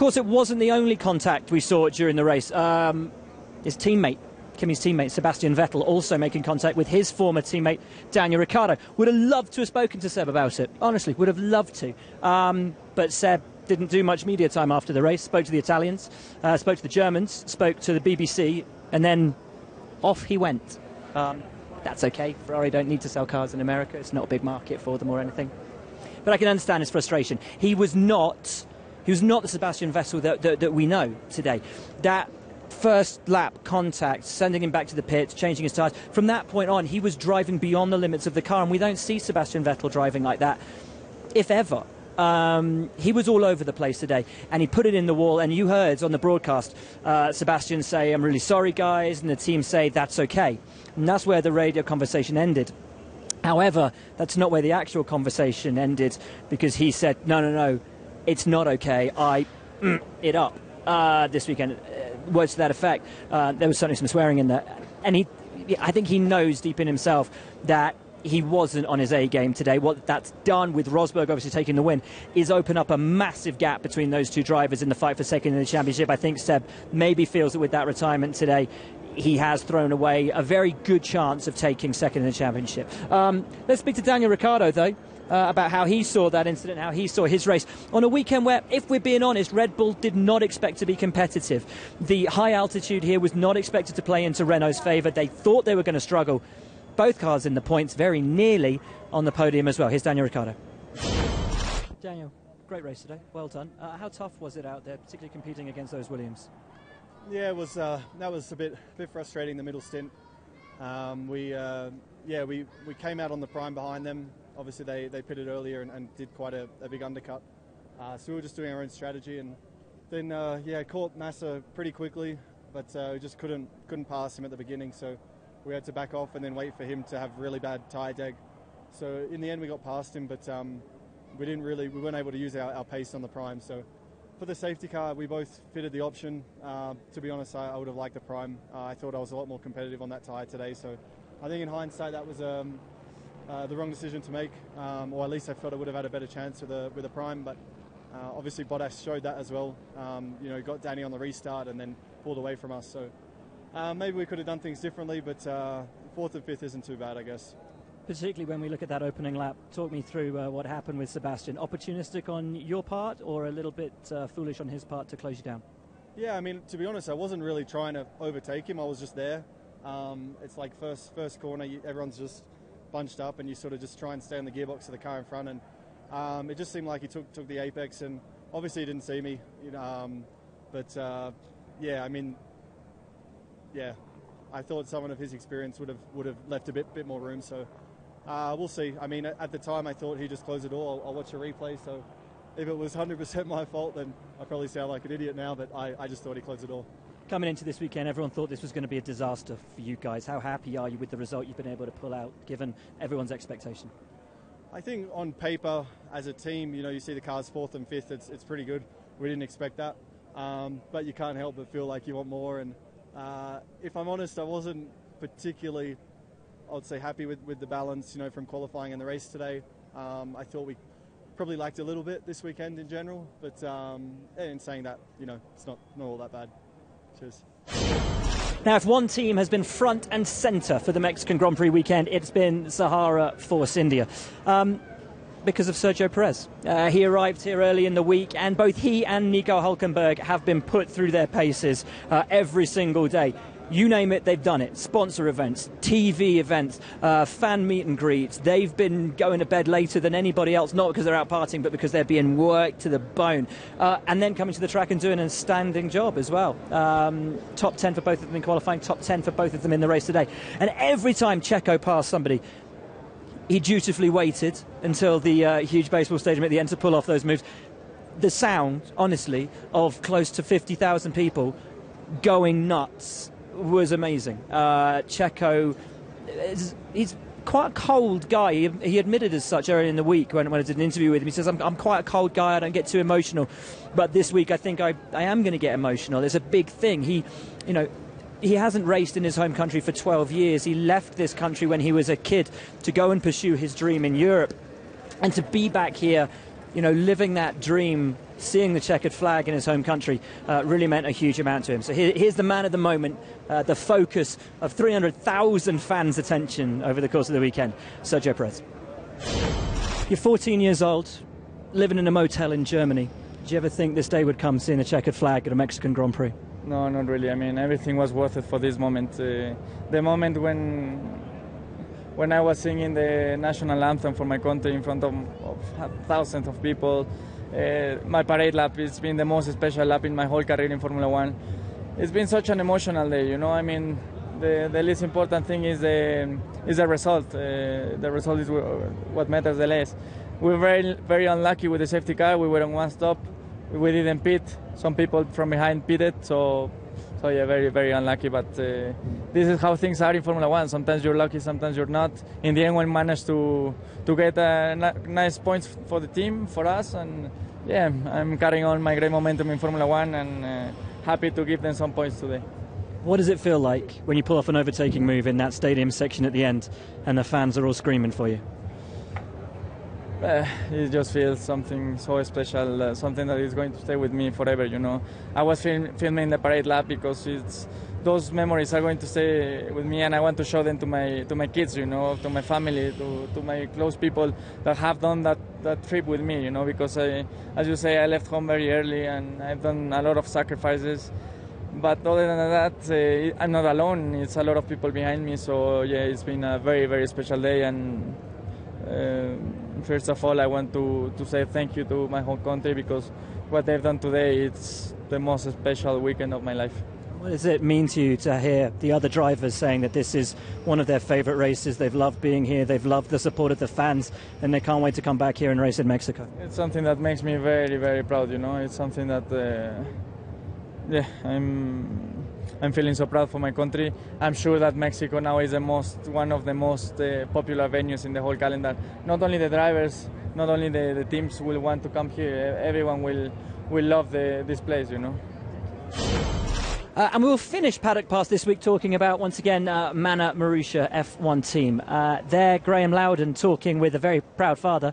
course, it wasn't the only contact we saw during the race. His teammate, Kimi's teammate, Sebastian Vettel, also making contact with his former teammate, Daniel Ricciardo. Would have loved to have spoken to Seb about it. Honestly, would have loved to. But Seb didn't do much media time after the race. Spoke to the Italians, spoke to the Germans, spoke to the BBC, and then off he went. That's okay. Ferrari don't need to sell cars in America. It's not a big market for them or anything. But I can understand his frustration. He was not the Sebastian Vettel that we know today. That first lap contact, sending him back to the pits, changing his tyres, from that point on, he was driving beyond the limits of the car, and we don't see Sebastian Vettel driving like that, if ever. He was all over the place today, and he put it in the wall, and you heard on the broadcast Sebastian say, "I'm really sorry, guys," and the team say, "That's okay." And that's where the radio conversation ended. However, that's not where the actual conversation ended, because he said, no, it's not okay. I it up this weekend. Words to that effect. There was certainly some swearing in there. And I think he knows deep in himself that he wasn't on his A game today. What that's done with Rosberg obviously taking the win is open up a massive gap between those two drivers in the fight for second in the championship. I think Seb maybe feels that with that retirement today, he has thrown away a very good chance of taking second in the championship. Let's speak to Daniel Ricciardo, though, about how he saw that incident, how he saw his race on a weekend where, if we're being honest, Red Bull did not expect to be competitive. The high altitude here was not expected to play into Renault's favour. They thought they were going to struggle. Both cars in the points, very nearly on the podium as well. Here's Daniel Ricciardo. Daniel, great race today. Well done. How tough was it out there, particularly competing against those Williams? Yeah, it was. That was a bit frustrating. The middle stint. We came out on the prime behind them. Obviously, they pitted earlier and did quite a big undercut. So we were just doing our own strategy, and then caught Massa pretty quickly, but we just couldn't pass him at the beginning. So we had to back off and then wait for him to have really bad tyre deg. So in the end, we got past him, but we weren't able to use our pace on the prime. So for the safety car, we both fitted the option. To be honest, I would have liked the prime. I thought I was a lot more competitive on that tyre today. So I think in hindsight, that was the wrong decision to make, or at least I felt I would have had a better chance with a prime. But obviously, Bottas showed that as well. Got Danny on the restart and then pulled away from us. So maybe we could have done things differently, but fourth and fifth isn't too bad, I guess. Particularly when we look at that opening lap, talk me through what happened with Sebastian. Opportunistic on your part, or a little bit foolish on his part to close you down? Yeah, I mean, to be honest, I wasn't really trying to overtake him. I was just there. It's like first corner, everyone's just bunched up, and you sort of just try and stay in the gearbox of the car in front. And it just seemed like he took the apex, and obviously he didn't see me. I thought someone of his experience would have left a bit more room. So we'll see. I mean, at the time I thought he just closed the door. I'll watch a replay. So if it was 100% my fault, then I probably sound like an idiot now. But I just thought he closed the door. Coming into this weekend, everyone thought this was going to be a disaster for you guys. How happy are you with the result you've been able to pull out, given everyone's expectation? I think on paper, as a team, you see the cars fourth and fifth. It's pretty good. We didn't expect that, but you can't help but feel like you want more. And if I'm honest, I wasn't particularly, I would say, happy with the balance, from qualifying and the race today. I thought we probably lacked a little bit this weekend in general, but in saying that, it's not all that bad. Cheers. Now, if one team has been front and centre for the Mexican Grand Prix weekend, it's been Sahara Force India. Because of Sergio Perez. He arrived here early in the week, and both he and Nico Hülkenberg have been put through their paces every single day. You name it, they've done it. Sponsor events, TV events, fan meet and greets. They've been going to bed later than anybody else, not because they're out partying, but because they're being worked to the bone. And then coming to the track and doing a standing job as well. Top 10 for both of them in qualifying, top 10 for both of them in the race today. And every time Checo passed somebody, he dutifully waited until the huge baseball stadium at the end to pull off those moves. The sound, honestly, of close to 50,000 people going nuts was amazing. Checo, he's quite a cold guy. He admitted as such earlier in the week when I did an interview with him. He says, I'm quite a cold guy, I don't get too emotional. But this week I think I am going to get emotional. It's a big thing. He hasn't raced in his home country for 12 years. He left this country when he was a kid to go and pursue his dream in Europe. And to be back here, living that dream seeing the checkered flag in his home country really meant a huge amount to him. So here's the man of the moment, the focus of 300,000 fans' attention over the course of the weekend, Sergio Perez. You're 14 years old, living in a motel in Germany. Did you ever think this day would come, seeing the checkered flag at a Mexican Grand Prix? No, not really. I mean, everything was worth it for this moment. The moment when I was singing the national anthem for my country in front of thousands of people, my parade lap, it's been the most special lap in my whole career in Formula One. It's been such an emotional day, you know. I mean, the least important thing is the result. The result is what matters the less. We were very, very unlucky with the safety car. We were on one stop. We didn't pit. Some people from behind pitted, so yeah, very, very unlucky. But this is how things are in Formula One. Sometimes you're lucky, sometimes you're not. In the end, we managed to get nice points for the team, for us, and yeah, I'm carrying on my great momentum in Formula One and happy to give them some points today. What does it feel like when you pull off an overtaking move in that stadium section at the end and the fans are all screaming for you? It just feels something so special, something that is going to stay with me forever, you know. I was filming the parade lap because those memories are going to stay with me, and I want to show them to my kids, you know, to my family, to my close people that have done that trip with me, you know, because as you say, I left home very early and I've done a lot of sacrifices. But other than that, I'm not alone. It's a lot of people behind me, so yeah, it's been a very, very special day. And first of all, I want to say thank you to my home country, because what they've done today, it's the most special weekend of my life. What does it mean to you to hear the other drivers saying that this is one of their favourite races? They've loved being here, they've loved the support of the fans, and they can't wait to come back here and race in Mexico? It's something that makes me very, very proud, you know. It's something that, yeah, I'm feeling so proud for my country. I'm sure that Mexico now is one of the most popular venues in the whole calendar. Not only the drivers, not only the teams will want to come here, everyone will love this place, you know. And we will finish Paddock Pass this week talking about, once again, Mana Marussia F1 team. There, Graham Loudon talking with a very proud father,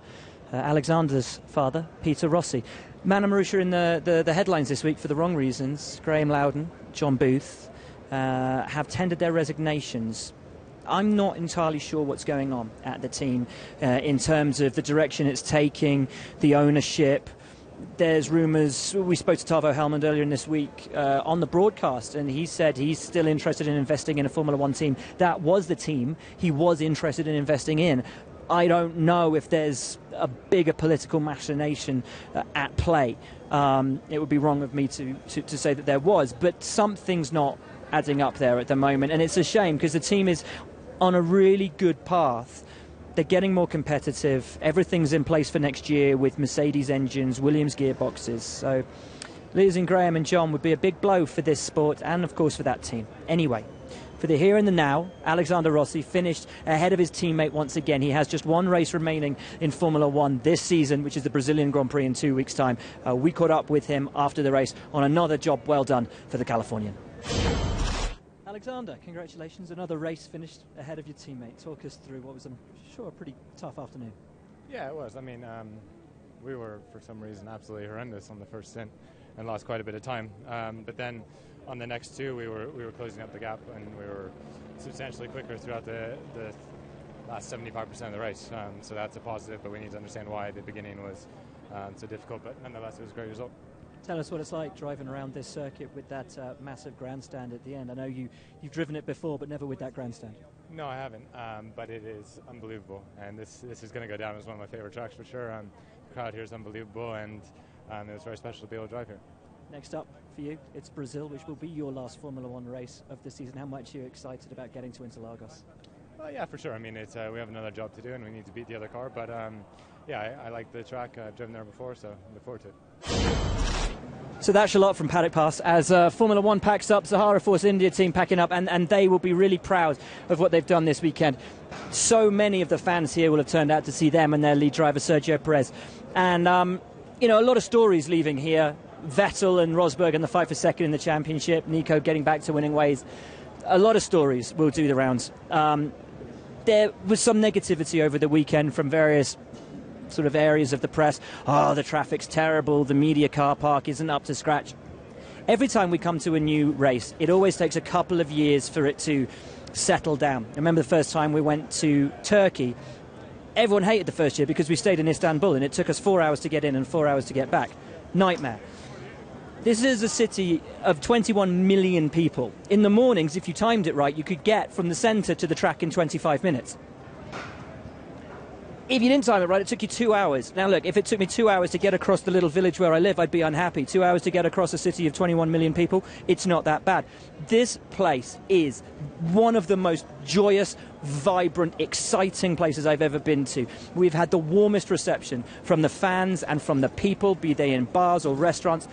Alexander's father, Peter Rossi. Mana Marussia in the headlines this week for the wrong reasons. Graham Loudon, John Booth have tendered their resignations. I'm not entirely sure what's going on at the team in terms of the direction it's taking, the ownership. There's rumours. We spoke to Tavo Helmond earlier in this week on the broadcast, and he said he's still interested in investing in a Formula One team. That was the team he was interested in investing in. I don't know if there's a bigger political machination at play. It would be wrong of me to say that there was, but something's not adding up there at the moment, and it's a shame because the team is on a really good path. They're getting more competitive. Everything's in place for next year with Mercedes engines, Williams gearboxes. So losing Graham and John would be a big blow for this sport and, of course, for that team. Anyway, for the here and the now, Alexander Rossi finished ahead of his teammate once again. He has just one race remaining in Formula One this season, which is the Brazilian Grand Prix in 2 weeks' time. We caught up with him after the race on another job well done for the Californian. Alexander, congratulations. Another race finished ahead of your teammate. Talk us through what was, I'm sure, a pretty tough afternoon. Yeah, it was. I mean, we were, for some reason, absolutely horrendous on the first stint and lost quite a bit of time. But then on the next two, we were closing up the gap, and we were substantially quicker throughout the last 75% of the race. So that's a positive, but we need to understand why the beginning was so difficult. But nonetheless, it was a great result. Tell us what it's like driving around this circuit with that massive grandstand at the end. I know you've driven it before, but never with that grandstand. No, I haven't, but it is unbelievable, and this is going to go down as one of my favorite tracks for sure. The crowd here is unbelievable, and it was very special to be able to drive here. Next up for you, it's Brazil, which will be your last Formula One race of the season. How much are you excited about getting to Interlagos? Yeah, for sure. I mean, we have another job to do, and we need to beat the other car, but yeah, I like the track. I've driven there before, so I look forward to it. So that's a lot from Paddock Pass as Formula One packs up, Sahara Force India team packing up, and they will be really proud of what they've done this weekend. So many of the fans here will have turned out to see them and their lead driver, Sergio Perez. And, a lot of stories leaving here. Vettel and Rosberg in the fight for second in the championship, Nico getting back to winning ways. A lot of stories will do the rounds. There was some negativity over the weekend from various sort of areas of the press, oh, the traffic's terrible, the media car park isn't up to scratch. Every time we come to a new race, it always takes a couple of years for it to settle down. I remember the first time we went to Turkey, everyone hated the first year because we stayed in Istanbul and it took us 4 hours to get in and 4 hours to get back. Nightmare. This is a city of 21 million people. In the mornings, if you timed it right, you could get from the centre to the track in 25 minutes. If you didn't time it right, it took you 2 hours. Now look, if it took me 2 hours to get across the little village where I live, I'd be unhappy. 2 hours to get across a city of 21 million people, it's not that bad. This place is one of the most joyous, vibrant, exciting places I've ever been to. We've had the warmest reception from the fans and from the people, be they in bars or restaurants.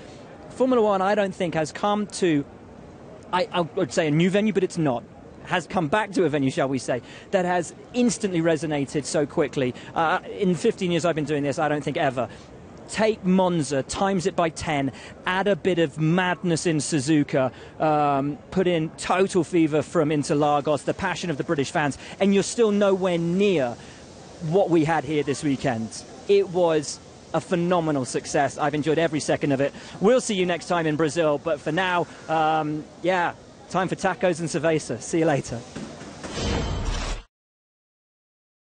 Formula One, I don't think, has come to, I would say a new venue, but it's not. Has come back to a venue, shall we say, that has instantly resonated so quickly. In 15 years I've been doing this, I don't think ever. Take Monza, times it by 10, add a bit of madness in Suzuka, put in total fever from Interlagos, the passion of the British fans, and you're still nowhere near what we had here this weekend. It was a phenomenal success. I've enjoyed every second of it. We'll see you next time in Brazil, but for now, yeah, time for tacos and cerveza. See you later.